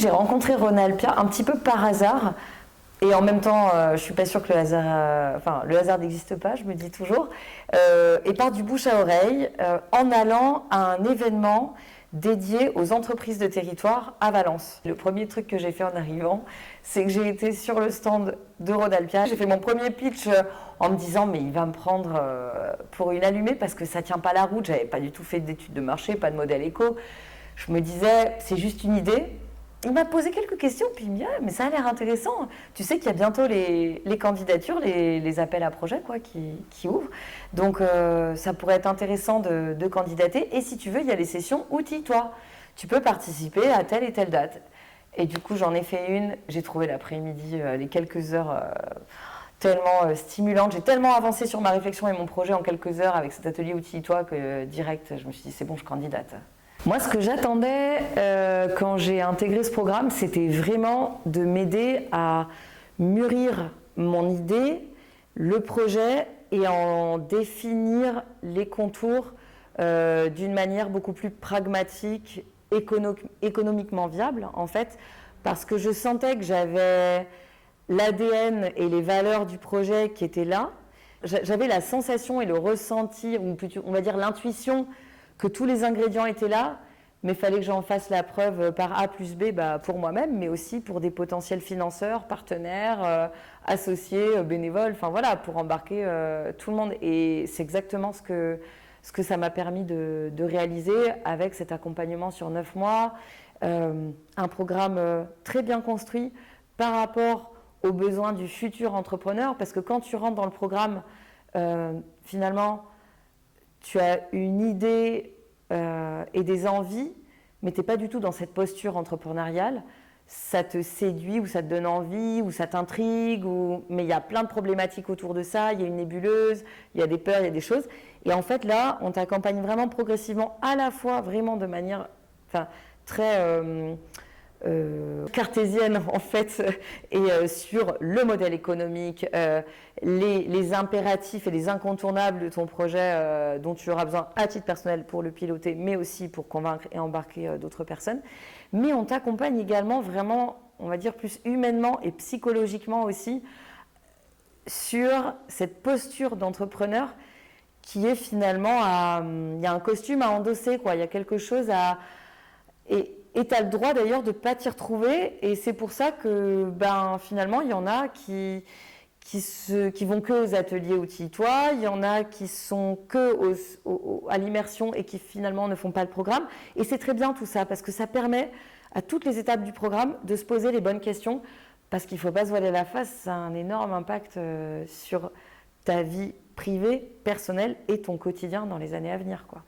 j'ai rencontré Ronalpia un petit peu par hasard. Et en même temps, je ne suis pas sûre que le hasard n'existe pas, je me dis toujours. Et par du bouche à oreille, en allant à un événement dédié aux entreprises de territoire à Valence. Le premier truc que j'ai fait en arrivant, c'est que j'ai été sur le stand de Ronalpia. J'ai fait mon premier pitch en me disant mais il va me prendre pour une allumée parce que ça ne tient pas la route. J'avais pas du tout fait d'études de marché, pas de modèle éco. Je me disais c'est juste une idée. Il m'a posé quelques questions, puis il me dit ah, mais ça a l'air intéressant. Tu sais qu'il y a bientôt les candidatures, les appels à projets quoi, qui ouvrent. Donc ça pourrait être intéressant de candidater. Et si tu veux, il y a les sessions outils-toi. Tu peux participer à telle et telle date. Et du coup, j'en ai fait une. J'ai trouvé l'après-midi, les quelques heures tellement stimulantes. J'ai tellement avancé sur ma réflexion et mon projet en quelques heures avec cet atelier outils-toi que direct, je me suis dit c'est bon, je candidate. Moi, ce que j'attendais quand j'ai intégré ce programme, c'était vraiment de m'aider à mûrir mon idée, le projet et en définir les contours d'une manière beaucoup plus pragmatique, économiquement viable, en fait, parce que je sentais que j'avais l'ADN et les valeurs du projet qui étaient là. J'avais la sensation et le ressenti, ou plutôt, on va dire l'intuition, que tous les ingrédients étaient là, mais il fallait que j'en fasse la preuve par A plus B pour moi-même, mais aussi pour des potentiels financeurs, partenaires, associés, bénévoles, enfin voilà, pour embarquer tout le monde. Et c'est exactement ce que ça m'a permis de réaliser avec cet accompagnement sur 9 mois, un programme très bien construit par rapport aux besoins du futur entrepreneur, parce que quand tu rentres dans le programme, finalement, tu as une idée et des envies, mais tu n'es pas du tout dans cette posture entrepreneuriale. Ça te séduit ou ça te donne envie ou ça t'intrigue, mais il y a plein de problématiques autour de ça, il y a une nébuleuse, il y a des peurs, il y a des choses. Et en fait, là, on t'accompagne vraiment progressivement, à la fois vraiment de manière très cartésienne en fait, et sur le modèle économique, les impératifs et les incontournables de ton projet dont tu auras besoin à titre personnel pour le piloter, mais aussi pour convaincre et embarquer d'autres personnes. Mais on t'accompagne également vraiment, on va dire plus humainement et psychologiquement aussi, sur cette posture d'entrepreneur qui est finalement, il y a un costume à endosser, quoi. Il y a quelque chose à... Et tu as le droit d'ailleurs de ne pas t'y retrouver, et c'est pour ça que finalement il y en a qui vont que aux ateliers outils-toi, il y en a qui sont que à l'immersion et qui finalement ne font pas le programme. Et c'est très bien tout ça, parce que ça permet à toutes les étapes du programme de se poser les bonnes questions, parce qu'il ne faut pas se voiler la face, ça a un énorme impact sur ta vie privée, personnelle et ton quotidien dans les années à venir, quoi.